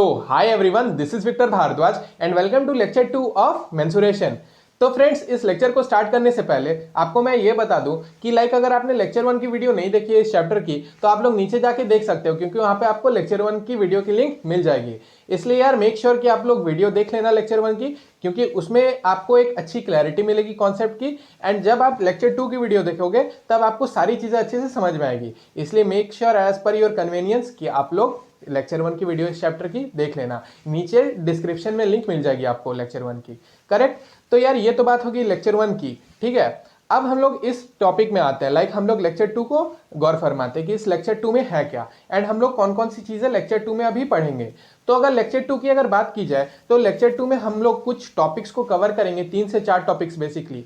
Hi everyone, this is Victor Bhardwaj and welcome to lecture 2 of mensuration. तो friends, इस lecture को start करने से पहले आपको मैं ये बता दूं कि अगर आपने लेक्चर 1 की वीडियो नहीं देखी है इस चैप्टर की, तो आप लोग नीचे जाके देख सकते हो, क्योंकि वहां पे आपको लेक्चर 1 की वीडियो की लिंक मिल जाएगी। इसलिए यार मेक श्योर कि आप लोग वीडियो देख लेना लेक्चर 1 की, क्योंकि उसमें आपको एक अच्छी क्लैरिटी मिलेगी कॉन्सेप्ट की। एंड जब आप लेक्चर 2 की वीडियो देखोगे तब आपको सारी चीजें अच्छे से समझ में आएगी। इसलिए make sure as per your convenience कि आप लोग लेक्चर 1 की वीडियो इस चैप्टर की देख लेना। नीचे डिस्क्रिप्शन में लिंक मिल जाएगी आपको लेक्चर 1 की। करेक्ट। तो यार ये तो बात होगी लेक्चर 1 की, ठीक है। अब हम लोग इस टॉपिक में आते हैं, हम लोग लेक्चर 2 को गौर फरमाते हैं कि इस लेक्चर 2 में है क्या, एंड हम लोग कौन कौन सी चीजें लेक्चर 2 में अभी पढ़ेंगे। तो अगर लेक्चर 2 की अगर बात की जाए तो लेक्चर 2 में हम लोग कुछ टॉपिक्स को कवर करेंगे, 3 से 4 टॉपिक्स बेसिकली।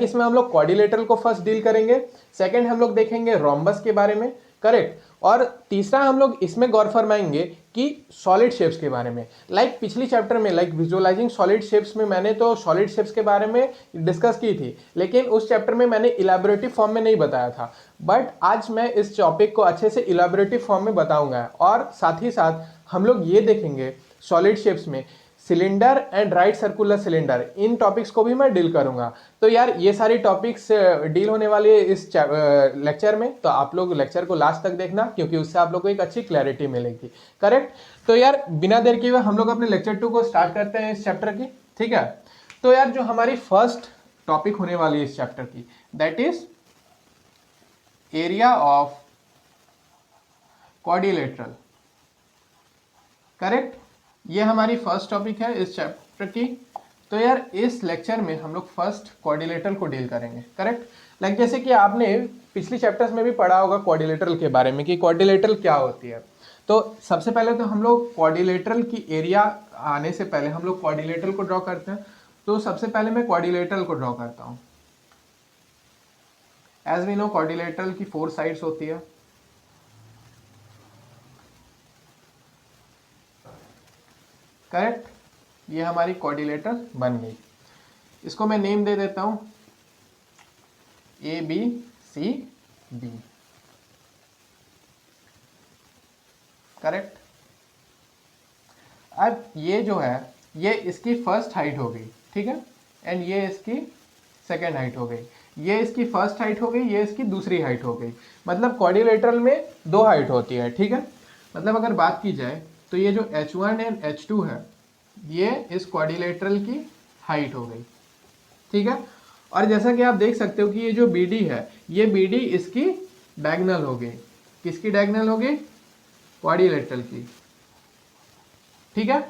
इसमें हम लोग क्वाड्रिलेटरल को फर्स्ट डील करेंगे, सेकंड हम लोग देखेंगे रोम्बस के बारे में, करेक्ट। और तीसरा हम लोग इसमें गौर फरमाएंगे कि सॉलिड शेप्स के बारे में। पिछली चैप्टर में विजुअलाइजिंग सॉलिड शेप्स में मैंने तो सॉलिड शेप्स के बारे में डिस्कस की थी, लेकिन उस चैप्टर में मैंने इलैबोरेटिव फॉर्म में नहीं बताया था। बट आज मैं इस टॉपिक को अच्छे से इलैबोरेटिव फॉर्म में बताऊंगा, और साथ ही साथ हम लोग ये देखेंगे सॉलिड शेप्स में cylinder and right circular cylinder, in topics को भी मैं डील करूंगा। तो यार ये सारी टॉपिक्स डील होने वाली है इस लेक्चर में, तो आप लोग लेक्चर को लास्ट तक देखना, क्योंकि उससे आप लोग को एक अच्छी क्लैरिटी मिलेगी। करेक्ट। तो यार बिना देर किए हुए हम लोग अपने लेक्चर 2 को स्टार्ट करते हैं इस चैप्टर की, ठीक है। तो यार जो हमारी फर्स्ट टॉपिक होने वाली है इस चैप्टर की, that is area of quadrilateral. Correct. ये हमारी फर्स्ट टॉपिक है इस चैप्टर की। तो यार इस लेक्चर में हम लोग फर्स्ट क्वाड्रिलेटरल को डील करेंगे, करेक्ट। जैसे कि आपने पिछली चैप्टर्स में भी पढ़ा होगा क्वाड्रिलेटरल के बारे में कि क्वाड्रिलेटरल क्या होती है। तो सबसे पहले तो हम लोग क्वाड्रिलेटरल की एरिया आने से पहले हम लोग क्वाड्रिलेटरल को ड्रॉ करते हैं। तो सबसे पहले मैं क्वाड्रिलेटरल को ड्रॉ करता हूँ। एज वी नो क्वाड्रिलेटरल की 4 साइड्स होती है। करेक्ट। ये हमारी क्वाड्रिलेटरल बन गई। इसको मैं नेम दे देता हूं ABCD। करेक्ट। अब ये जो है ये इसकी फर्स्ट हाइट हो गई, ठीक है। एंड ये इसकी सेकेंड हाइट हो गई, ये इसकी फर्स्ट हाइट हो गई, ये इसकी दूसरी हाइट हो गई। क्वाड्रिलेटरल में 2 हाइट होती है, ठीक है। अगर बात की जाए तो ये जो H1 एंड H2 है ये इस क्वाड्रिलेटरल की हाइट हो गई, ठीक है। और जैसा कि आप देख सकते हो कि ये जो BD है ये BD इसकी डायगोनल हो गई। किसकी डायगोनल हो गई? क्वाड्रिलेटरल की, ठीक है।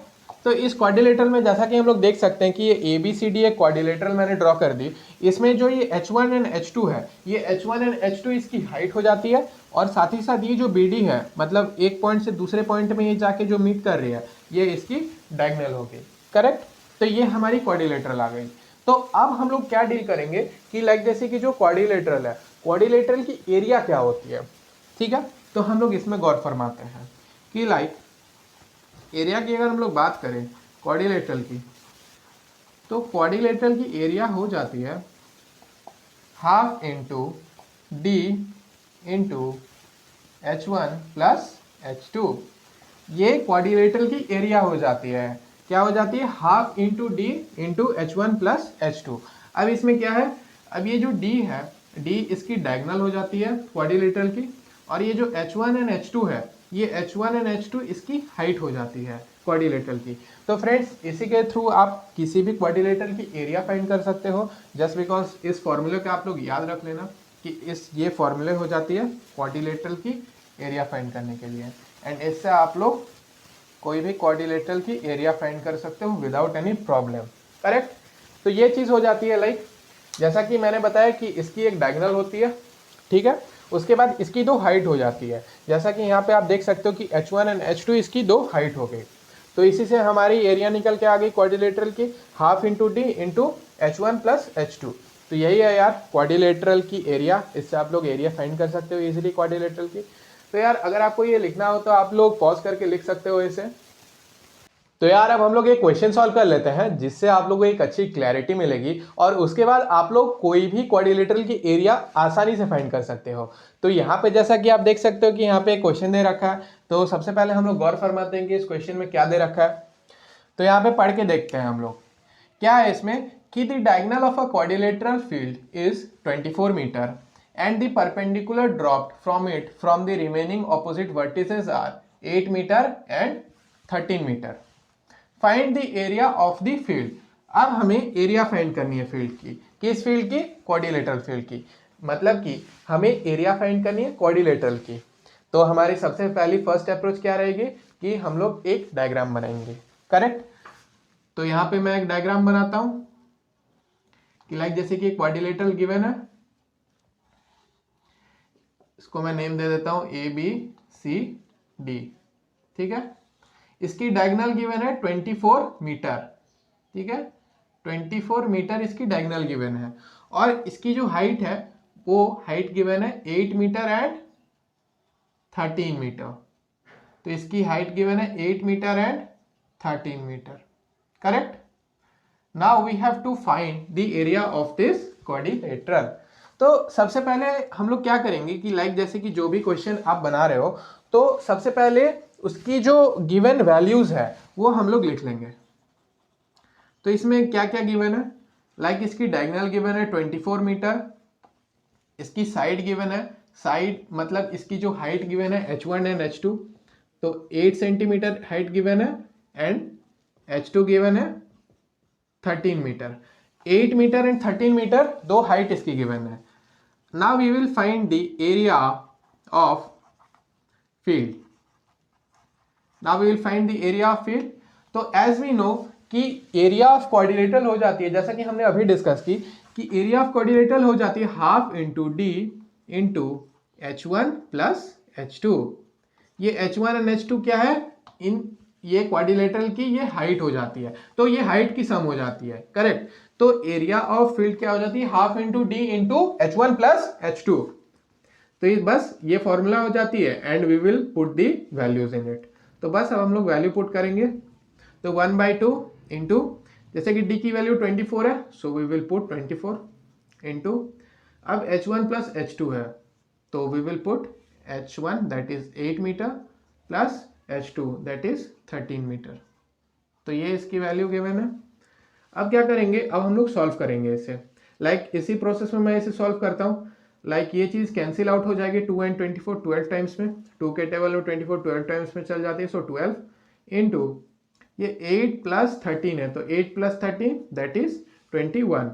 तो इस क्वाड्रिलेटरल में जैसा कि हम लोग देख सकते हैं कि ये ABCD एक क्वाड्रिलेटरल मैंने ड्रॉ कर दी। इसमें जो ये H1 एंड H2 है, ये H1 एंड H2 इसकी हाइट हो जाती है, और साथ ही साथ ये जो BD है एक पॉइंट से दूसरे पॉइंट में ये जाके जो मीट कर रही है ये इसकी डायगोनल हो गई। करेक्ट। तो ये हमारी क्वाड्रिलेटरल आ गई। तो अब हम लोग क्या डील करेंगे कि जैसे कि जो क्वाड्रिलेटरल है, क्वाड्रिलेटरल की एरिया क्या होती है, ठीक है। तो हम लोग इसमें गौर फरमाते हैं कि एरिया की अगर हम लोग बात करें क्वाड्रिलेटरल की, तो क्वाड्रिलेटरल की एरिया हो जाती है half into D into H1 plus H2। ये क्वाड्रिलेटरल की एरिया हो जाती है। क्या हो जाती है? Half into D into H1 plus H2। अब इसमें क्या है, अब ये जो D है, D इसकी डायगोनल हो जाती है क्वाड्रिलेटरल की, और ये जो H1 एंड H2 है ये H1 एंड H2 इसकी हाइट हो जाती है क्वाड्रिलेटरल की। तो फ्रेंड्स इसी के थ्रू आप किसी भी क्वाड्रिलेटरल की एरिया फाइंड कर सकते हो, जस्ट बिकॉज इस फॉर्मूले का आप लोग याद रख लेना कि ये फॉर्मूले हो जाती है क्वाड्रिलेटरल की एरिया फाइंड करने के लिए। एंड इससे आप लोग कोई भी क्वाड्रिलेटरल की एरिया फाइंड कर सकते हो विदाउट एनी प्रॉब्लम। करेक्ट। तो ये चीज़ हो जाती है जैसा कि मैंने बताया कि इसकी एक डायगोनल होती है, ठीक है। उसके बाद इसकी 2 हाइट हो जाती है, जैसा कि यहाँ पे आप देख सकते हो कि H1 एंड H2 इसकी 2 हाइट हो गई। तो इसी से हमारी एरिया निकल के आ गई क्वाड्रिलेटरल की, half into D into H1 plus H2। तो यही है यार क्वाड्रिलेटरल की एरिया। इससे आप लोग एरिया फाइंड कर सकते हो इजीली क्वाड्रिलेटरल की। तो यार अगर आपको ये लिखना हो तो आप लोग पॉज करके लिख सकते हो इसे। तो यार अब हम लोग एक क्वेश्चन सॉल्व कर लेते हैं जिससे आप लोगों को एक अच्छी क्लैरिटी मिलेगी और उसके बाद आप लोग कोई भी क्वाड्रिलेटरल की एरिया आसानी से फाइंड कर सकते हो। तो यहाँ पे जैसा कि आप देख सकते हो कि यहाँ पे एक क्वेश्चन दे रखा है, तो सबसे पहले हम लोग गौर फरमाते हैं कि इस क्वेश्चन में क्या दे रखा है। तो यहाँ पे पढ़ के देखते हैं हम लोग क्या है इसमें कि the diagonal of a quadrilateral field is 24 metre and the perpendicular dropped from it from the remaining opposite vertices are 8 meter and 13 meter. Find the area of the field. अब हमें एरिया फाइंड करनी है field की, किस field की? Quadrilateral field की। मतलब कि हमें एरिया फाइंड करनी है क्वाड्रिलेटरल की। तो हमारी सबसे पहली फर्स्ट अप्रोच क्या रहेगी कि हम लोग एक डायग्राम बनाएंगे, करेक्ट। तो यहाँ पे मैं एक डायग्राम बनाता हूं कि लाइक जैसे कि क्वाड्रिलेटरल गिवन है, इसको मैं नेम दे देता हूं ABCD, ठीक है। इसकी डायगोनल गिवन है 24 मीटर, ठीक है, 24 मीटर इसकी डायगोनल गिवन है और इसकी जो हाइट है वो हाइट गिवन है 8 मीटर एंड 13 मीटर। तो इसकी हाइट गिवन है 8 metre and 13 metre, correct. Now we have to find the area of this quadrilateral. तो सबसे पहले हम लोग क्या करेंगे कि लाइक जैसे कि जो भी क्वेश्चन आप बना रहे हो तो सबसे पहले उसकी जो गिवन वैल्यूज है वो हम लोग लिख लेंगे। तो इसमें क्या क्या गिवन है, लाइक इसकी डायगोनल गिवन है 24 मीटर, इसकी साइड गिवन है, साइड मतलब इसकी जो हाइट गिवन है H1 एंड H2, तो 8 सेंटीमीटर हाइट गिवन है एंड H2 गिवन है 13 मीटर। 8 मीटर एंड 13 मीटर दो हाइट इसकी गिवन है। Now we will find the area of field. Now we will find the area of field. तो as we know कि area of quadrilateral हो जाती है, जैसा कि हमने अभी डिस्कस की कि एरिया ऑफ क्वाड्रिलेटरल हो जाती है half into D into H1 plus H2। ये H1 एंड H2 क्या है, इन ये क्वाड्रिलेटरल की ये हाइट हो जाती है, तो ये हाइट की सम हो जाती है, करेक्ट। तो एरिया ऑफ फील्ड क्या हो जाती है, half into D into H1 plus H2। तो ये बस ये फॉर्मूला हो जाती है and we will put the values in it. तो बस अब हम लोग वैल्यू पुट करेंगे। तो 1/2 इंटू, जैसे कि डी की वैल्यू 24 है so we will put 24 into, अब H1 प्लस H2 है तो we will put H1 that is 8 metre plus H2 that is 13 metre. तो ये इसकी वैल्यू गिवन है। अब क्या करेंगे, अब हम लोग सॉल्व करेंगे इसे। लाइक इसी प्रोसेस में मैं इसे सॉल्व करता हूँ। लाइक ये चीज़ कैंसिल आउट हो जाएगी, 2 एंड 24 12 टाइम्स में, 2 के टेबल में 24 12 टाइम्स में चल जाती है, सो 12 इंटू ये 8 प्लस 13 है तो 8 प्लस 13 दैट इज 21।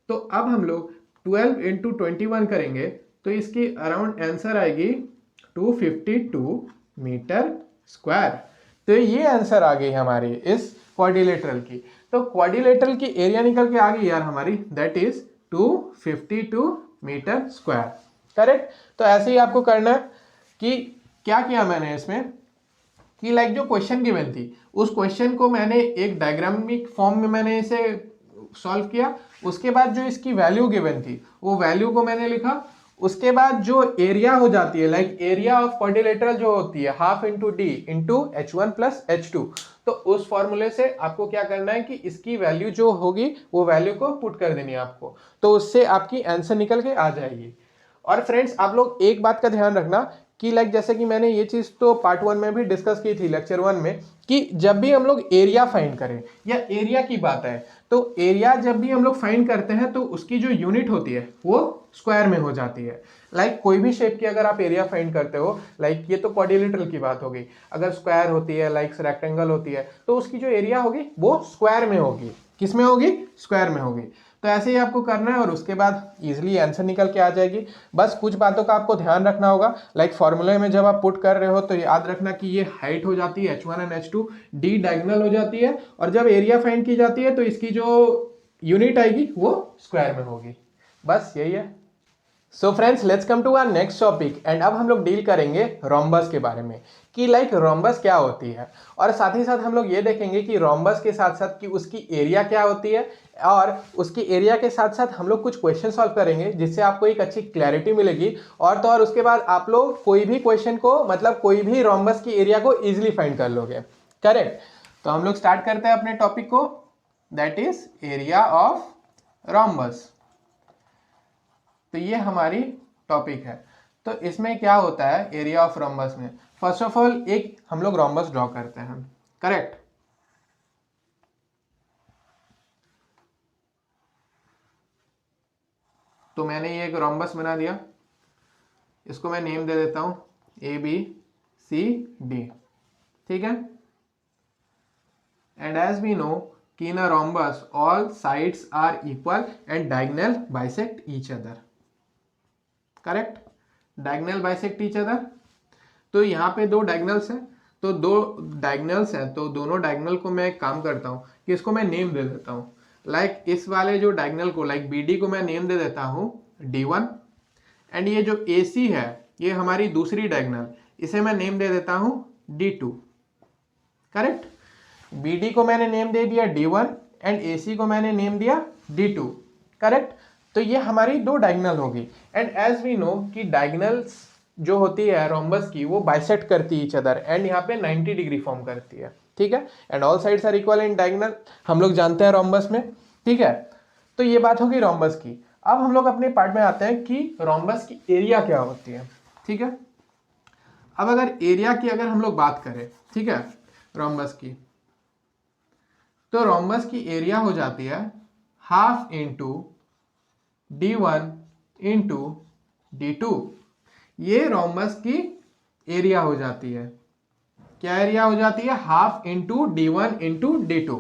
तो अब हम लोग 12 इंटू 21 करेंगे तो इसकी अराउंड आंसर आएगी 252 मीटर स्क्वायर। तो ये आंसर आ गई हमारी इस क्वाड्रिलेटरल की। तो क्वाड्रिलेटरल की एरिया निकल के आ गई यार हमारी, that is 252 metre square, correct. तो ऐसे ही आपको करना है कि क्या किया मैंने इसमें कि लाइक जो क्वेश्चन गिवन थी उस क्वेश्चन को मैंने एक डायग्रामिक फॉर्म में मैंने इसे सॉल्व किया। उसके बाद जो इसकी वैल्यू गिवन थी वो वैल्यू को मैंने लिखा। उसके बाद जो एरिया हो जाती है, लाइक एरिया ऑफ क्वाड्रिलेटरल जो होती है half into D into H1 plus H2, तो उस फॉर्मूले से आपको क्या करना है कि इसकी वैल्यू जो होगी वो वैल्यू को पुट कर देनी है आपको, तो उससे आपकी आंसर निकल के आ जाएगी। और फ्रेंड्स आप लोग एक बात का ध्यान रखना कि लाइक जैसे कि मैंने ये चीज़ तो पार्ट 1 में भी डिस्कस की थी लेक्चर 1 में कि जब भी हम लोग एरिया फाइंड करें या एरिया की बात है तो एरिया जब भी हम लोग फाइंड करते हैं तो उसकी जो यूनिट होती है वो स्क्वायर में हो जाती है। लाइक कोई भी शेप की अगर आप एरिया फाइंड करते हो, लाइक ये तो क्वाड्रिलेटरल की बात होगी, अगर स्क्वायर होती है लाइक रेक्टेंगल होती है तो उसकी जो एरिया होगी वो स्क्वायर में होगी। किस में होगी? स्क्वायर में होगी। तो ऐसे ही आपको करना है और उसके बाद इजीली आंसर निकल के आ जाएगी। बस कुछ बातों का आपको ध्यान रखना होगा, लाइक फॉर्मूले में जब आप पुट कर रहे हो तो याद रखना कि ये हाइट हो जाती है H1 and H2, D diagonal हो जाती है और जब एरिया फाइंड की जाती है तो इसकी जो यूनिट आएगी वो स्क्वायर में होगी। बस यही है। So friends let's come to our next topic and अब हम लोग डील करेंगे रोम्बस के बारे में कि लाइक रोम्बस क्या होती है, और साथ ही साथ हम लोग ये देखेंगे कि रोम्बस के साथ साथ कि उसकी एरिया क्या होती है, और उसकी एरिया के साथ साथ हम लोग कुछ क्वेश्चन सॉल्व करेंगे जिससे आपको एक अच्छी क्लैरिटी मिलेगी। और तो और उसके बाद आप लोग कोई भी क्वेश्चन को मतलब कोई भी रोम्बस की एरिया को ईजिली फाइंड कर लोगे, करेक्ट। तो हम लोग स्टार्ट करते हैं अपने टॉपिक को, that is area of rhombus. तो ये हमारी टॉपिक है। तो इसमें क्या होता है एरिया ऑफ रोम्बस में, फर्स्ट ऑफ ऑल एक हम लोग रोम्बस ड्रॉ करते हैं, करेक्ट। तो मैंने ये एक रोम्बस बना दिया, इसको मैं नेम दे देता हूं ABCD, ठीक है। एंड एज वी नो कि in a rhombus all sides are equal and diagonal bisect each other, correct, diagonal bisect each other. तो यहाँ पे दो डायगोनल्स हैं, तो दो डायगोनल्स हैं, तो दोनों डायगोनल को मैं एक काम करता हूँ कि इसको मैं नेम दे देता हूँ, लाइक इस वाले जो डायगोनल को, लाइक BD को मैं नेम दे देता हूँ D1, एंड ये जो AC है ये हमारी दूसरी डायगोनल, इसे मैं नेम दे देता हूँ D2, करेक्ट। BD को मैंने नेम दे दिया D1 एंड AC को मैंने नेम दिया D2, करेक्ट। तो ये हमारी दो डायगोनल होगी। एंड एज वी नो कि डायगोनल्स जो होती है रोम्बस की वो बाइसेक्ट करती है ईच अदर, एंड यहाँ पे 90 डिग्री फॉर्म करती है, ठीक है। And all sides are equal in diagonal, हम लोग जानते हैं रोम्बस में, ठीक है। तो ये बात होगी रोम्बस की। अब हम लोग अपने पार्ट में आते हैं कि रोम्बस की एरिया क्या होती है, ठीक है। अब अगर एरिया की अगर हम लोग बात करें, ठीक है, रोम्बस की, तो रोम्बस की एरिया हो जाती है half into D1 into D2, ये रोम्बस की एरिया हो जाती है। क्या एरिया हो जाती है, half into D1 into D2।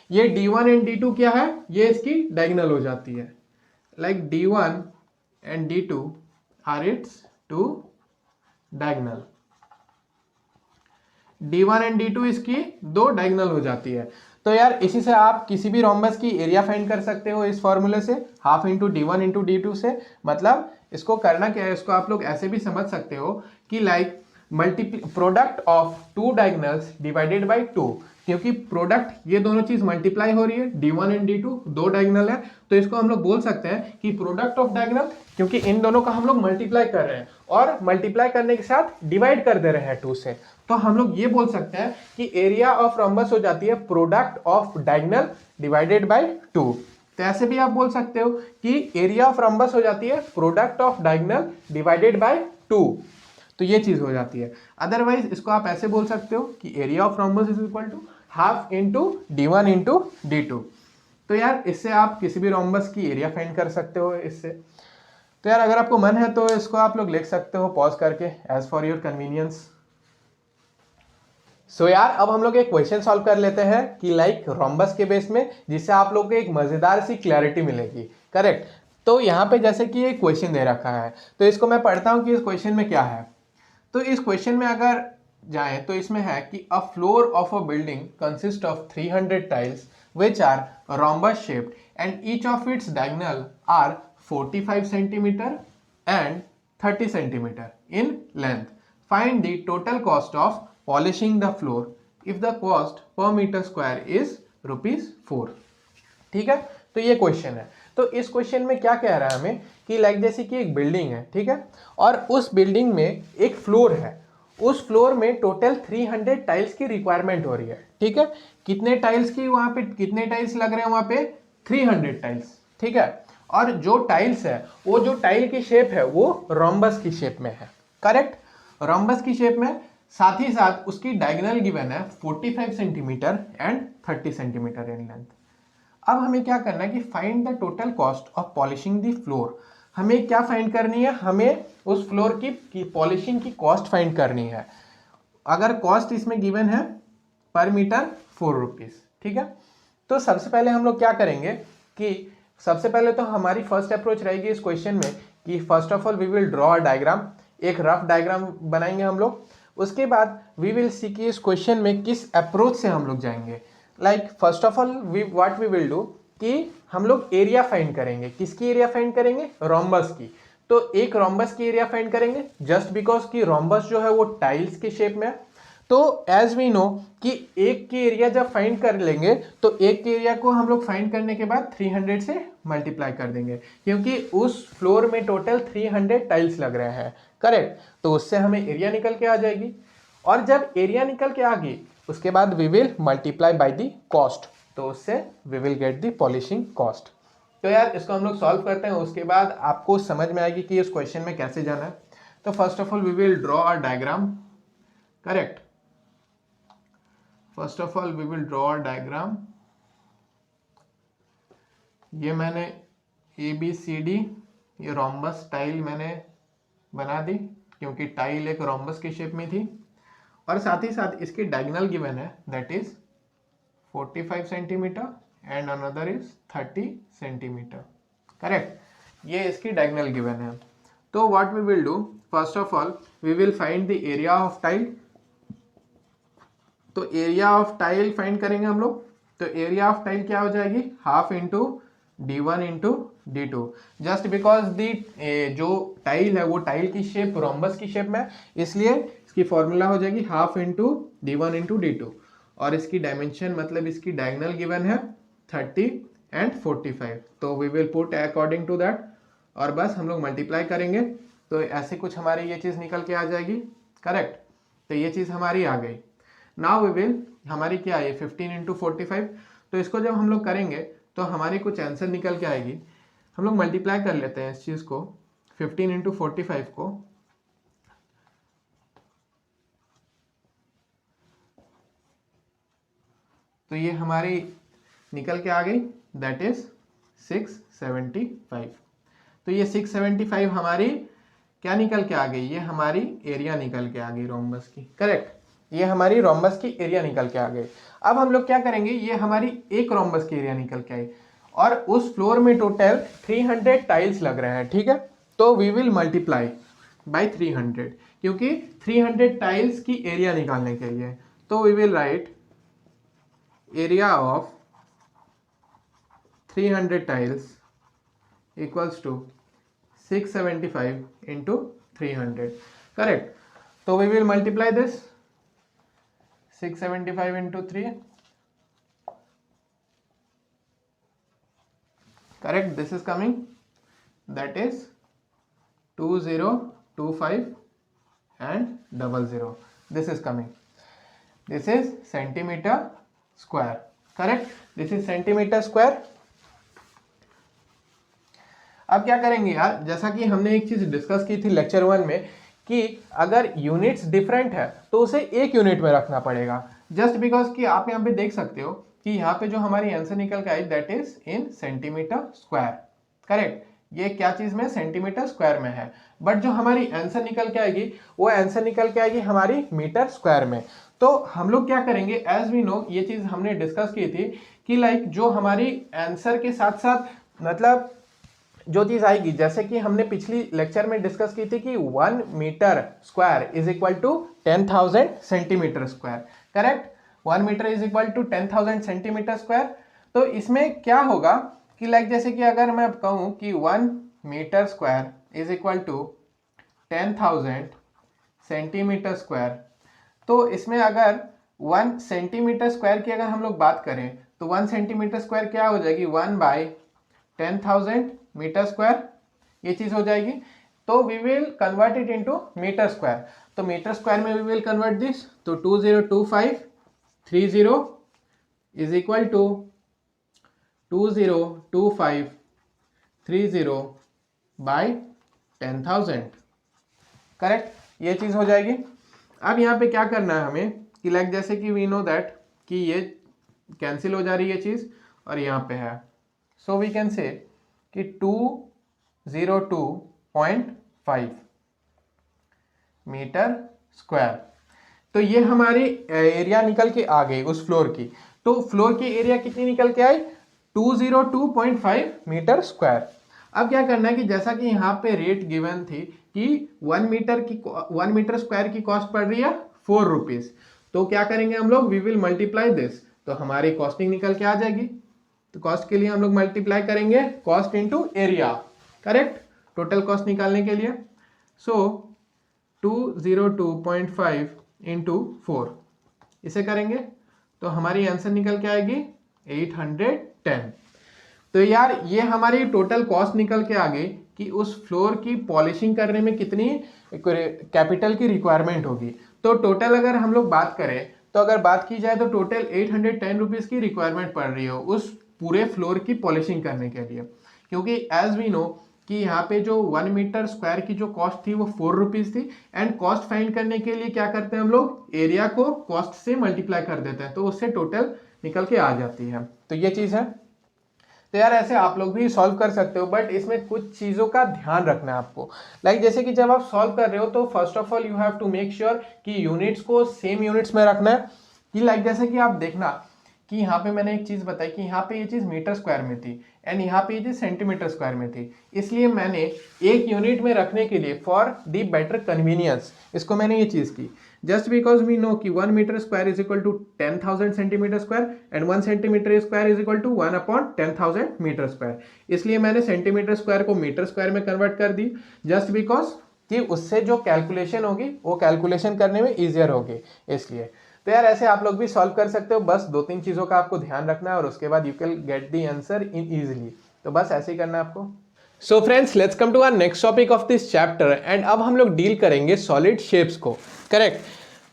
ये D1 एंड D2 क्या है, ये इसकी डायगोनल हो जाती है, like D1 and D2 are its two diagonal. D1 and D2 इसकी दो डायगोनल हो जाती है। तो यार इसी से आप किसी भी रोम्बस की एरिया फाइंड कर सकते हो इस फॉर्मूले से, half into D1 into D2 से। मतलब इसको करना क्या है, इसको आप लोग ऐसे भी समझ सकते हो कि like product of two diagonals divided by 2, क्योंकि प्रोडक्ट ये दोनों चीज मल्टीप्लाई हो रही है, D1 एंड D2 दो डायगोनल है, तो इसको हम लोग बोल सकते हैं कि प्रोडक्ट ऑफ डायगोनल, क्योंकि इन दोनों का हम लोग मल्टीप्लाई कर रहे हैं और मल्टीप्लाई करने के साथ डिवाइड कर दे रहे हैं 2 से, तो हम लोग ये बोल सकते हैं कि एरिया ऑफ रोम्बस हो जाती है product of diagonal divided by 2। तो ऐसे भी आप बोल सकते हो कि एरिया ऑफ रोम्बस हो जाती है product of diagonal divided by 2, तो ये चीज हो जाती है। अदरवाइज इसको आप ऐसे बोल सकते हो कि area of rhombus is equal to half into D1 into D2। तो यार इससे आप किसी भी रोम्बस की एरिया फाइंड कर सकते हो इससे। तो यार अगर आपको मन है तो इसको आप लोग लिख सकते हो पॉज करके, एज फॉर योर कन्वीनियंस। सो यार अब हम लोग एक क्वेश्चन सॉल्व कर लेते हैं कि लाइक रोम्बस के बेस में, जिससे आप लोग को एक मजेदार सी क्लैरिटी मिलेगी, करेक्ट। तो यहाँ पे जैसे कि एक क्वेश्चन दे रखा है, तो इसको मैं पढ़ता हूँ कि इस क्वेश्चन में क्या है। तो इस क्वेश्चन में अगर जाएं तो इसमें है कि a floor of a building consist of 300 tiles which are rhombus shaped and each of its diagonal are 45 centimetre and 30 centimetre in length. Find the total cost of polishing the floor if the cost per metre square is ₹4। ठीक है, तो ये question है। तो इस question में क्या कह रहा है हमें कि लाइक जैसे कि एक बिल्डिंग है, ठीक है, और उस बिल्डिंग में एक फ्लोर है, उस फ्लोर में टोटल 300 टाइल्स की रिक्वायरमेंट हो रही है, ठीक है। कितने टाइल्स की वहां पे, कितने टाइल्स लग रहे हैं वहां पे, 300 टाइल्स, ठीक है। और जो टाइल्स है, वो जो टाइल की शेप है वो रोम्बस की शेप में है, करेक्ट, रोम्बस की शेप में। साथ ही साथ उसकी डायगोनल गिवन है 45 centimetre and 30 centimetre in length. अब हमें क्या करना है कि find the total cost of polishing the floor. हमें क्या फाइंड करनी है, हमें उस फ्लोर की पॉलिशिंग की कॉस्ट फाइंड करनी है। अगर कॉस्ट इसमें गिवन है पर मीटर ₹4, ठीक है। तो सबसे पहले हम लोग क्या करेंगे कि सबसे पहले तो हमारी फर्स्ट अप्रोच रहेगी इस क्वेश्चन में कि first of all we will draw a diagram, एक रफ डायग्राम बनाएंगे हम लोग। उसके बाद वी विल सी कि इस क्वेश्चन में किस अप्रोच से हम लोग जाएंगे। Like first of all what we will do कि हम लोग एरिया फाइंड करेंगे। किसकी एरिया फाइंड करेंगे, रोम्बस की। तो एक रोम्बस की एरिया फाइंड करेंगे जस्ट बिकॉज कि रोम्बस जो है वो टाइल्स के शेप में है। तो एज वी नो कि एक की एरिया जब फाइंड कर लेंगे तो एक के एरिया को हम लोग फाइंड करने के बाद 300 से मल्टीप्लाई कर देंगे, क्योंकि उस फ्लोर में टोटल 300 टाइल्स लग रहे हैं, करेक्ट। तो उससे हमें एरिया निकल के आ जाएगी, और जब एरिया निकल के आ गई उसके बाद we will multiply by the cost, तो उससे we will get the polishing cost. तो यार इसको हम लोग सॉल्व करते हैं, उसके बाद आपको समझ में आएगी कि इस क्वेश्चन में कैसे जाना है। तो first of all we will draw a diagram, correct. First of all we will draw a diagram. ये मैंने ABCD ये रोम्बस टाइल मैंने बना दी क्योंकि टाइल एक रोम्बस की शेप में थी, और साथ ही साथ इसकी डायगोनल गिवन है that is 45 centimetre and another is 30 centimetre, correct. ये इसकी डायगोनल गिवन है। तो what we will do, first of all we will find the area of tile. तो एरिया ऑफ टाइल फाइंड करेंगे हम लोग। तो एरिया ऑफ टाइल क्या हो जाएगी, half into D1 into D2, just because the जो टाइल है वो टाइल की शेप रोम्बस की शेप में, इसलिए इसकी फॉर्मूला हो जाएगी half into D1 into D2, और इसकी डायमेंशन मतलब इसकी डायगोनल गिवन है 30 एंड 45। तो we will put according to that, और बस हम लोग मल्टीप्लाई करेंगे तो ऐसे कुछ हमारी ये चीज़ निकल के आ जाएगी, करेक्ट। तो ये चीज़ हमारी आ गई। नाउ वी विल, हमारी क्या है 15 इंटू 45, तो इसको जब हम लोग करेंगे तो हमारी कुछ आंसर निकल के आएगी। हम लोग मल्टीप्लाई कर लेते हैं इस चीज़ को, 15 इंटू 45 को, तो ये हमारी निकल के आ गई दैट इज 675। तो ये 675 हमारी क्या निकल के आ गई, ये हमारी एरिया निकल के आ गई रोम्बस की, करेक्ट। ये हमारी रोम्बस की एरिया निकल के आ गई। अब हम लोग क्या करेंगे, ये हमारी एक रोम्बस की एरिया निकल के आई और उस फ्लोर में टोटल 300 टाइल्स लग रहे हैं, ठीक है। तो वी विल मल्टीप्लाई बाय 300 क्योंकि 300 टाइल्स की एरिया निकालने के लिए। तो we will write area of 300 tiles equals to 675 into 300, correct. So we will multiply this 675 into 3, correct. This is coming, that is 2025 and 00. This is coming, this is centimeter square, correct. This is centimeter square. अब क्या करेंगे यार, जैसा कि हमने एक चीज discuss की थी लेक्चर 1 में कि अगर यूनिट्स डिफरेंट है तो उसे एक यूनिट में रखना पड़ेगा, जस्ट बिकॉज कि आप यहाँ पे देख सकते हो कि यहाँ पे जो हमारी आंसर निकल के आई that is in centimetre square, correct. ये क्या चीज में, सेंटीमीटर स्क्वायर में है, बट जो हमारी आंसर निकल के आएगी वो आंसर निकल के आएगी हमारी मीटर स्क्वायर में। तो हम लोग क्या करेंगे, एज वी नो ये चीज हमने डिस्कस की थी कि लाइक जो हमारी आंसर के साथ साथ मतलब जो चीज आएगी, जैसे कि हमने पिछली लेक्चर में डिस्कस की थी कि 1 metre square is equal to 10,000 centimetre square, correct. 1 metre is equal to 10,000 centimetre square. तो इसमें क्या होगा कि लाइक जैसे कि अगर मैं कहूँ कि 1 metre square is equal to 10,000 centimetre square, तो इसमें अगर 1 सेंटीमीटर स्क्वायर की अगर हम लोग बात करें तो 1 सेंटीमीटर स्क्वायर क्या हो जाएगी, 1 बाय 10,000 मीटर स्क्वायर, ये चीज हो जाएगी। तो we will convert it into metre square. तो मीटर स्क्वायर में वी विल कन्वर्ट दिस, तो 202530 is equal to 202530 by 10,000, correct. ये चीज हो जाएगी। अब यहाँ पे क्या करना है हमें कि लाइक जैसे कि वी नो दैट कि ये कैंसिल हो जा रही है ये चीज और यहाँ पे है, सो वी कैन से कि 202.5 मीटर स्क्वायर। तो ये हमारी एरिया निकल के आ गई उस फ्लोर की। तो फ्लोर की एरिया कितनी निकल के आई, 202.5 मीटर स्क्वायर। अब क्या करना है कि जैसा कि यहाँ पे रेट गिवन थी कि 1 मीटर स्क्वायर की कॉस्ट पड़ रही है 4 रुपीज, तो क्या करेंगे हम लोग, वी विल मल्टीप्लाई दिस, तो हमारी कॉस्टिंग निकल के आ जाएगी। तो कॉस्ट के लिए हम लोग मल्टीप्लाई करेंगे cost into area, correct, total cost निकालने के लिए। सो 202.5 इंटू 4 इसे करेंगे तो हमारी आंसर निकल के आएगी 810। तो यार ये हमारी टोटल कॉस्ट निकल के आ गई कि उस फ्लोर की पॉलिशिंग करने में कितनी कैपिटल की रिक्वायरमेंट होगी। तो टोटल अगर हम लोग बात करें तो अगर बात की जाए तो टोटल 810 रुपीज़ की रिक्वायरमेंट पड़ रही है उस पूरे फ्लोर की पॉलिशिंग करने के लिए, क्योंकि एज वी नो कि यहाँ पे जो 1 मीटर स्क्वायर की जो कॉस्ट थी वो 4 रुपीज़ थी। एंड कॉस्ट फाइंड करने के लिए क्या करते हैं हम लोग, एरिया को कॉस्ट से मल्टीप्लाई कर देते हैं, तो उससे टोटल निकल के आ जाती है। तो ये चीज़ है। तो यार ऐसे आप लोग भी सॉल्व कर सकते हो, बट इसमें कुछ चीज़ों का ध्यान रखना है आपको। जैसे कि जब आप सॉल्व कर रहे हो तो first of all you have to make sure कि यूनिट्स को सेम यूनिट्स में रखना है। कि जैसे कि आप देखना कि यहाँ पे मैंने एक चीज़ बताई कि यहाँ पे ये चीज़ मीटर स्क्वायर में थी एंड यहाँ पे ये चीज़ सेंटीमीटर स्क्वायर में थी, इसलिए मैंने एक यूनिट में रखने के लिए फॉर दी बेटर कन्वीनियंस इसको मैंने ये चीज़ की। जस्ट बिकॉज वी नो कि 1 metre square is equal to 10,000 centimetre square and 1 centimetre square is equal to 1/10,000 metre square, इसलिए मैंने सेंटीमीटर स्क्वायर को मीटर स्क्वायर में कन्वर्ट कर दी, जस्ट बिकॉज कि उससे जो कैलकुलेशन होगी वो कैलकुलेशन करने में ईजियर होगी इसलिए। तो यार ऐसे आप लोग भी सॉल्व कर सकते हो, बस 2-3 चीज़ों का आपको ध्यान रखना है और उसके बाद you can get the answer in easily. तो बस ऐसे ही करना है आपको। So friends, let's come to our next topic of this chapter and अब हम लोग डील करेंगे सॉलिड शेप्स को। करेक्ट।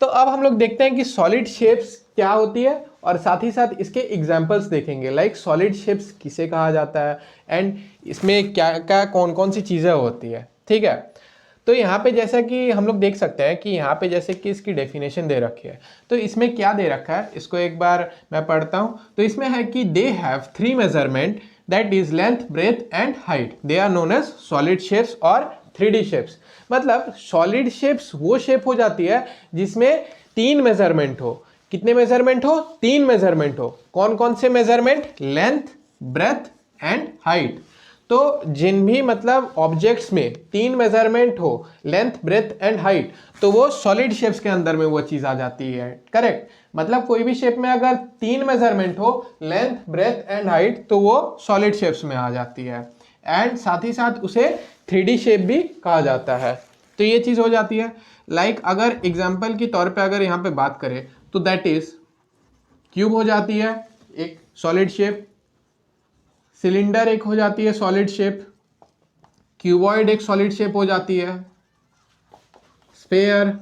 तो अब हम लोग देखते हैं कि सॉलिड शेप्स क्या होती है और साथ ही साथ इसके एग्जाम्पल्स देखेंगे, सॉलिड शेप्स किसे कहा जाता है एंड इसमें क्या क्या कौन कौन सी चीज़ें होती है। ठीक है। तो यहाँ पे जैसा कि हम लोग देख सकते हैं कि यहाँ पे जैसे कि इसकी डेफिनेशन दे रखी है, तो इसमें क्या दे रखा है इसको एक बार मैं पढ़ता हूँ। तो इसमें है कि they have 3 measurement that is length, breadth and height, they are known as solid shapes और 3D शेप्स। मतलब सॉलिड शेप्स वो शेप हो जाती है जिसमें 3 मेजरमेंट हो। कितने मेजरमेंट हो? 3 मेजरमेंट हो। कौन कौन से measurement? Length, breadth and height. तो जिन भी मतलब ऑब्जेक्ट्स में 3 मेजरमेंट हो, लेंथ, ब्रेथ एंड हाइट, तो वो सॉलिड शेप्स के अंदर में वो चीज आ जाती है। करेक्ट। मतलब कोई भी शेप में अगर 3 मेजरमेंट हो, लेंथ, ब्रेथ एंड हाइट, तो वो सॉलिड शेप्स में आ जाती है एंड साथ ही साथ उसे 3D शेप भी कहा जाता है। तो ये चीज हो जाती है। अगर एग्जाम्पल के तौर पे अगर यहाँ पे बात करें तो दैट इज क्यूब हो जाती है एक सॉलिड शेप, सिलेंडर एक हो जाती है सॉलिड शेप, क्यूबॉइड एक सॉलिड शेप हो जाती है, sphere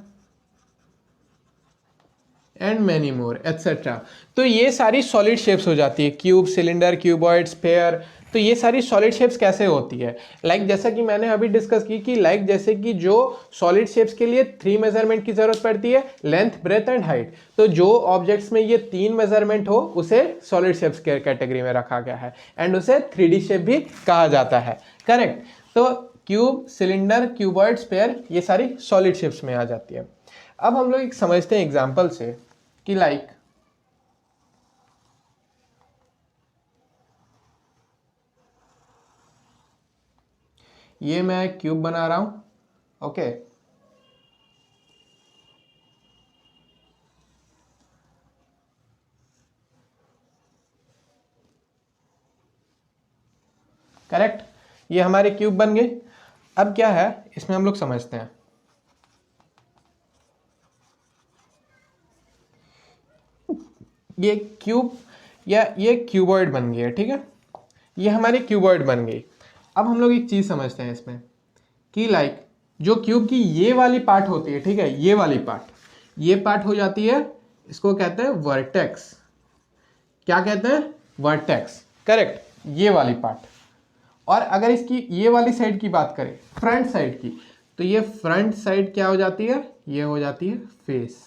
and many more etcetera. तो ये सारी सॉलिड शेप्स हो जाती है, क्यूब, सिलेंडर, क्यूबॉइड, स्फेयर। तो ये सारी सॉलिड शेप्स कैसे होती है? जैसा कि मैंने अभी डिस्कस की कि जैसे कि जो सॉलिड शेप्स के लिए 3 मेजरमेंट की जरूरत पड़ती है, लेंथ, ब्रेथ एंड हाइट, तो जो ऑब्जेक्ट्स में ये 3 मेजरमेंट हो उसे सॉलिड शेप्स के कैटेगरी में रखा गया है एंड उसे 3D शेप भी कहा जाता है। करेक्ट। तो क्यूब, सिलेंडर, क्यूबॉइड, स्फेयर ये सारी सॉलिड शेप्स में आ जाती है। अब हम लोग एक समझते हैं एग्जाम्पल से कि ये मैं क्यूब बना रहा हूं। ओके। करेक्ट। ये हमारे क्यूब बन गए। अब क्या है इसमें हम लोग समझते हैं। ये क्यूब या ये क्यूबॉइड बन गया। ठीक है। ये हमारी क्यूबॉइड बन गई। अब हम लोग एक चीज समझते हैं इसमें कि जो क्यूब की ये वाली पार्ट होती है, ठीक है, ये पार्ट हो जाती है, इसको कहते हैं वर्टेक्स। क्या कहते हैं? वर्टेक्स। करेक्ट। ये वाली पार्ट। और अगर इसकी ये वाली साइड की बात करें, फ्रंट साइड की, तो ये फ्रंट साइड क्या हो जाती है? ये हो जाती है फेस।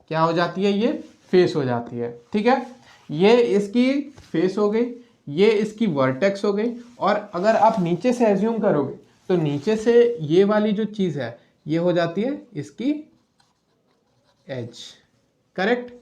क्या हो जाती है? ये फेस हो जाती है। ठीक है। ये इसकी फेस हो गई, ये इसकी वर्टेक्स हो गई। और अगर आप नीचे से एज्यूम करोगे तो नीचे से ये वाली जो चीज है ये हो जाती है इसकी एज। करेक्ट।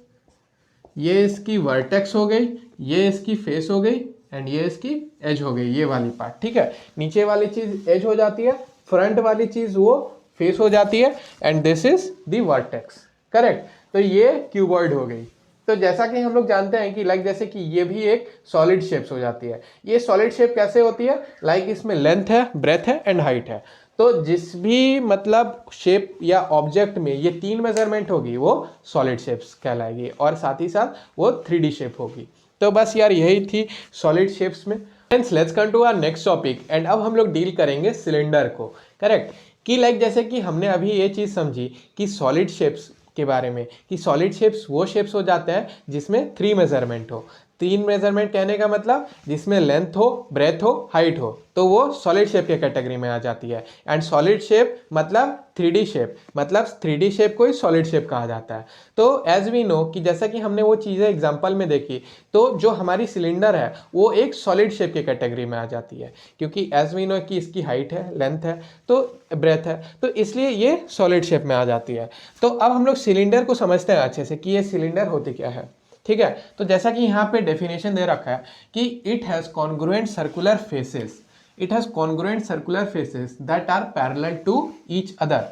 ये इसकी वर्टेक्स हो गई, ये इसकी फेस हो गई एंड ये इसकी एज हो गई, ये वाली पार्ट। ठीक है। नीचे वाली चीज एज हो जाती है, फ्रंट वाली चीज वो फेस हो जाती है and this is the vertex. Correct. तो ये क्यूबॉइड हो गई। तो जैसा कि हम लोग जानते हैं कि जैसे कि ये भी एक सॉलिड शेप्स हो जाती है। ये सॉलिड शेप कैसे होती है? इसमें लेंथ है, ब्रेथ है एंड हाइट है। तो जिस भी मतलब शेप या ऑब्जेक्ट में ये 3 मेजरमेंट होगी वो सॉलिड शेप्स कहलाएगी और साथ ही साथ वो 3D शेप होगी। तो बस यार यही थी सॉलिड शेप्स में। Friends, let's come to our next topic and अब हम लोग डील करेंगे सिलेंडर को। करेक्ट। कि जैसे कि हमने अभी ये चीज़ समझी कि सॉलिड शेप्स के बारे में कि सॉलिड शेप्स वो शेप्स हो जाते हैं जिसमें 3 मेजरमेंट हो। 3 मेजरमेंट कहने का मतलब जिसमें लेंथ हो, ब्रेथ हो, हाइट हो, तो वो सॉलिड शेप के कैटेगरी में आ जाती है। एंड सॉलिड शेप मतलब 3D शेप, मतलब 3D शेप को ही सॉलिड शेप कहा जाता है। तो एज वी नो कि जैसा कि हमने वो चीज़ें एग्जांपल में देखी, तो जो हमारी सिलेंडर है वो एक सॉलिड शेप के कैटेगरी में आ जाती है, क्योंकि एज वी नो कि इसकी हाइट है, लेंथ है, तो ब्रेथ है, तो इसलिए ये सॉलिड शेप में आ जाती है। तो अब हम लोग सिलेंडर को समझते हैं अच्छे से कि ये सिलेंडर होती क्या है। ठीक है, तो जैसा कि यहाँ पे डेफिनेशन दे रखा है कि it has congruent circular faces, it has congruent circular faces that are parallel to each other.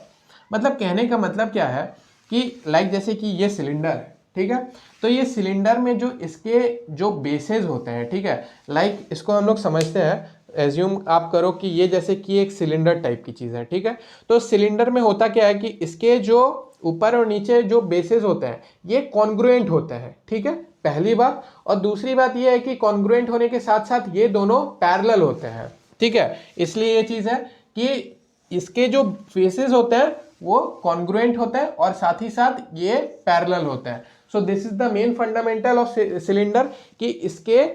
मतलब कहने का मतलब क्या है कि लाइक जैसे कि ये सिलेंडर है, ठीक है, तो ये सिलेंडर में जो इसके जो बेसेस होते हैं, ठीक है, लाइक इसको हम लोग समझते हैं, एज्यूम आप करो कि ये जैसे कि एक सिलेंडर टाइप की चीज़ है, ठीक है, तो सिलेंडर में होता क्या है कि इसके जो ऊपर और नीचे जो बेसेस होते हैं ये कॉन्ग्रुएंट होते हैं, ठीक है, पहली बात। और दूसरी बात ये है कि कॉन्ग्रुएंट होने के साथ साथ ये दोनों पैरेलल होते हैं, ठीक है, इसलिए ये चीज़ है कि इसके जो फेसेस होते हैं वो कॉन्ग्रुएंट होते हैं और साथ ही साथ ये पैरेलल होते हैं। So this is the main fundamental of cylinder कि इसके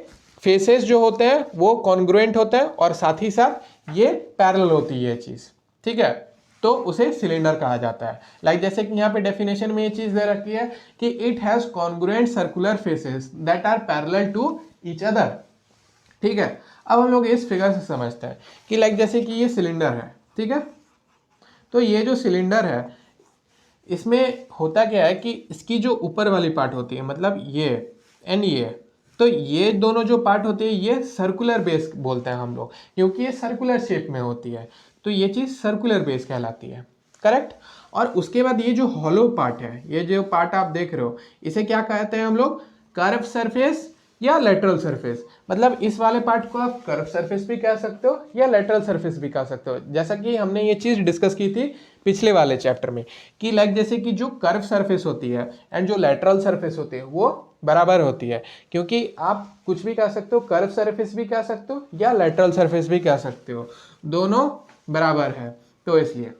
फेसेस जो होते हैं वो कॉन्ग्रुएंट होते हैं और साथ ही साथ ये पैरेलल होती है ये चीज़, ठीक है, तो उसे सिलेंडर कहा जाता है। लाइक जैसे कि यहाँ पे डेफिनेशन में ये चीज़ दे रखी है कि it has congruent circular faces that are parallel to each other. ठीक है, अब हम लोग इस फिगर से समझते हैं कि लाइक जैसे कि ये सिलेंडर है, ठीक है, तो ये जो सिलेंडर है इसमें होता क्या है कि इसकी जो ऊपर वाली पार्ट होती है, मतलब ये एंड ये, तो ये दोनों जो पार्ट होती है ये सर्कुलर बेस बोलते हैं हम लोग, क्योंकि ये सर्कुलर शेप में होती है, तो ये चीज़ सर्कुलर बेस कहलाती है, करेक्ट। और उसके बाद ये जो हॉलो पार्ट है, ये जो पार्ट आप देख रहे हो, इसे क्या कहते हैं हम लोग, कर्व सरफेस या लेटरल सरफेस। मतलब इस वाले पार्ट को आप कर्व सरफेस भी कह सकते हो या लेटरल सरफेस भी कह सकते हो, जैसा कि हमने ये चीज़ डिस्कस की थी पिछले वाले चैप्टर में कि लाइक जैसे कि जो कर्व सरफेस होती है एंड जो लेटरल सरफेस होती है वो बराबर होती है, क्योंकि आप कुछ भी कह सकते हो, कर्व सरफेस भी कह सकते हो या लेटरल सरफेस भी कह सकते हो, दोनों बराबर है, तो इसलिए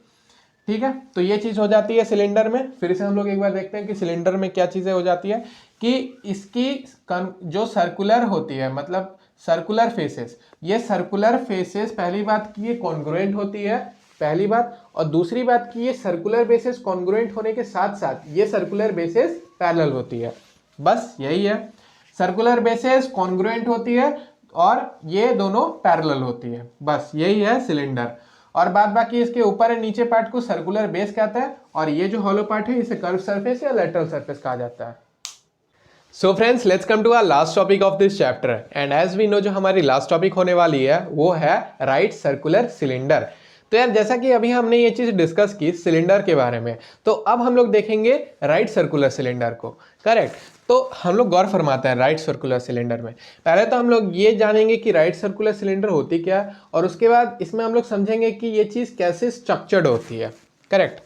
ठीक है। तो ये चीज़ हो जाती है सिलेंडर में। फिर से हम लोग एक बार देखते हैं कि सिलेंडर में क्या चीज़ें हो जाती है कि इसकी जो सर्कुलर होती है, मतलब सर्कुलर फेसेस, ये सर्कुलर फेसेस पहली बात की ये कॉन्ग्रुएंट होती है, पहली बात, और दूसरी बात की ये सर्कुलर बेसिस कॉन्ग्रुएंट होने के साथ साथ ये सर्कुलर बेसिस पैरेलल होती है, बस यही है, सर्कुलर बेसिस कॉन्ग्रुएंट होती है और ये दोनों पैरेलल होती है, बस यही है सिलेंडर। और बाद बाकी इसके ऊपर और नीचे पार्ट को सर्कुलर बेस कहता है और ये जो हॉलो पार्ट है इसे कर्व सरफेस या लेटरल सरफेस कहा जाता है। So friends, let's come to our last topic of this chapter, and as we know जो हमारी लास्ट टॉपिक होने वाली है वो है राइट सर्कुलर सिलेंडर। तो यार जैसा कि अभी हमने ये चीज़ डिस्कस की सिलेंडर के बारे में, तो अब हम लोग देखेंगे राइट सर्कुलर सिलेंडर को, करेक्ट। तो हम लोग गौर फरमाते हैं राइट सर्कुलर सिलेंडर में। पहले तो हम लोग ये जानेंगे कि राइट सर्कुलर सिलेंडर होती क्या है, और उसके बाद इसमें हम लोग समझेंगे कि ये चीज़ कैसे स्ट्रक्चर्ड होती है, करेक्ट।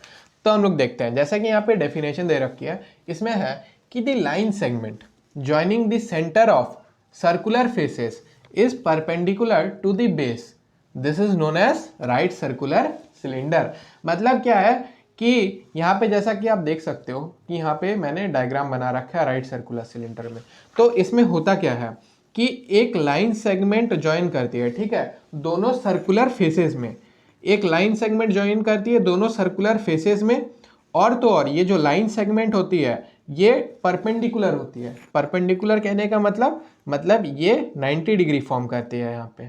तो हम लोग देखते हैं, जैसा कि यहाँ पे डेफिनेशन दे रखी है, इसमें है कि the line segment joining the centre of circular faces is perpendicular to the base, this is known as right circular cylinder. मतलब क्या है कि यहाँ पे जैसा कि आप देख सकते हो कि यहाँ पे मैंने डायग्राम बना रखा है राइट सर्कुलर सिलेंडर में। तो इसमें होता क्या है कि एक लाइन सेगमेंट ज्वाइन करती है, ठीक है, दोनों सर्कुलर फेसेस में, एक लाइन सेगमेंट ज्वाइन करती है दोनों सर्कुलर फेसेस में, और तो और ये जो लाइन सेगमेंट होती है ये परपेंडिकुलर होती है। परपेंडिकुलर कहने का मतलब ये 90 डिग्री फॉर्म करती है यहाँ पे,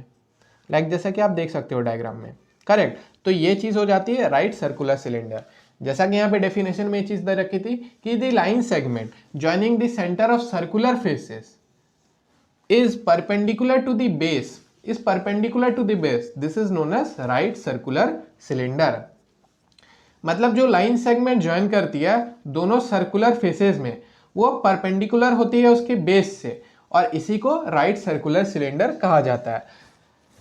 लाइक जैसा कि आप देख सकते हो डायग्राम में, करेक्ट। तो ये चीज़ हो जाती है राइट सर्कुलर सिलेंडर। जैसा कि यहाँ पे डेफिनेशन में ये चीज़ दे रखी थी कि the line segment joining the centre of circular faces is perpendicular to the base, is perpendicular to the base, this is known as right circular cylinder. मतलब जो लाइन सेगमेंट ज्वाइन करती है दोनों सर्कुलर फेसेस में वो perpendicular होती है उसके बेस से, और इसी को राइट सर्कुलर सिलेंडर कहा जाता है।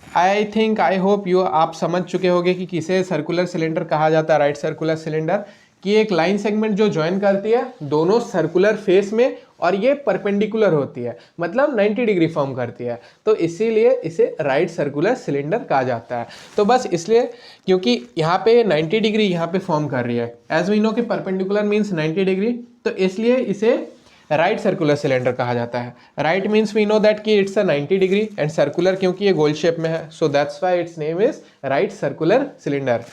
I think I hope you आप समझ चुके होंगे कि किसे सर्कुलर सिलेंडर कहा जाता है, राइट सर्कुलर सिलेंडर, कि एक लाइन सेगमेंट जो ज्वाइन करती है दोनों सर्कुलर फेस में और ये परपेंडिकुलर होती है, मतलब 90 डिग्री फॉर्म करती है, तो इसीलिए इसे राइट सर्कुलर सिलेंडर कहा जाता है। तो बस इसलिए क्योंकि यहाँ पे 90 डिग्री यहाँ पे फॉर्म कर रही है, एज वी नो कि परपेंडिकुलर मीन्स 90 डिग्री, तो इसलिए इसे राइट सर्कुलर सिलेंडर कहा जाता है। Right means we know that कि it's a 90 degree, and circular क्योंकि ये गोल शेप में है, so that's why its name is right circular cylinder.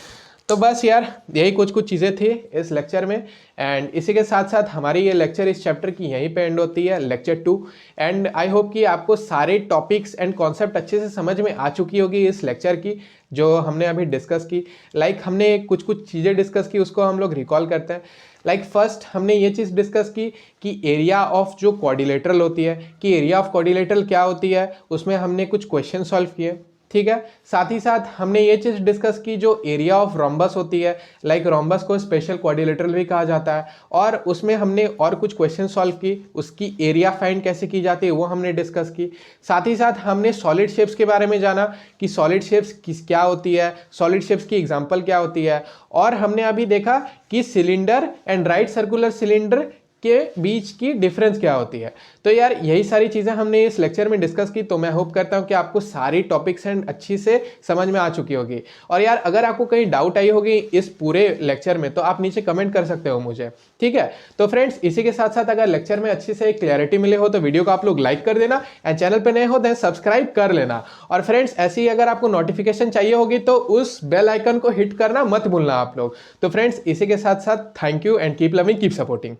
तो बस यार यही कुछ कुछ चीज़ें थी इस लेक्चर में, एंड इसी के साथ साथ हमारी ये लेक्चर इस चैप्टर की यहीं पे एंड होती है, लेक्चर 2। एंड आई होप कि आपको सारे टॉपिक्स एंड कॉन्सेप्ट अच्छे से समझ में आ चुकी होगी इस लेक्चर की, जो हमने अभी डिस्कस की। लाइक हमने कुछ कुछ चीज़ें डिस्कस की, उसको हम लोग रिकॉल करते हैं। लाइक फर्स्ट हमने ये चीज़ डिस्कस की कि एरिया ऑफ जो क्वाड्रिलेटरल होती है, कि एरिया ऑफ क्वाड्रिलेटरल क्या होती है, उसमें हमने कुछ क्वेश्चन सॉल्व किए, ठीक है। साथ ही साथ हमने ये चीज़ डिस्कस की जो एरिया ऑफ रोम्बस होती है, लाइक रोम्बस को स्पेशल क्वाड्रिलेटरल भी कहा जाता है, और उसमें हमने और कुछ क्वेश्चन सॉल्व की, उसकी एरिया फाइंड कैसे की जाती है वो हमने डिस्कस की। साथ ही साथ हमने सॉलिड शेप्स के बारे में जाना कि सॉलिड शेप्स क्या होती है, सॉलिड शेप्स की एग्जाम्पल क्या होती है, और हमने अभी देखा कि cylinder and right circular cylinder के बीच की डिफरेंस क्या होती है। तो यार यही सारी चीज़ें हमने इस लेक्चर में डिस्कस की, तो मैं होप करता हूँ कि आपको सारी टॉपिक्स एंड अच्छी से समझ में आ चुकी होगी। और यार अगर आपको कहीं डाउट आई होगी इस पूरे लेक्चर में तो आप नीचे कमेंट कर सकते हो मुझे, ठीक है। तो फ्रेंड्स इसी के साथ साथ अगर लेक्चर में अच्छी से क्लैरिटी मिले हो तो वीडियो को आप लोग लाइक कर देना, एंड चैनल पर नए हो तो सब्सक्राइब कर लेना। और फ्रेंड्स ऐसी ही अगर आपको नोटिफिकेशन चाहिए होगी तो उस बेल आइकन को हिट करना मत भूलना आप लोग। तो फ्रेंड्स इसी के साथ साथ thank you and keep loving, keep supporting.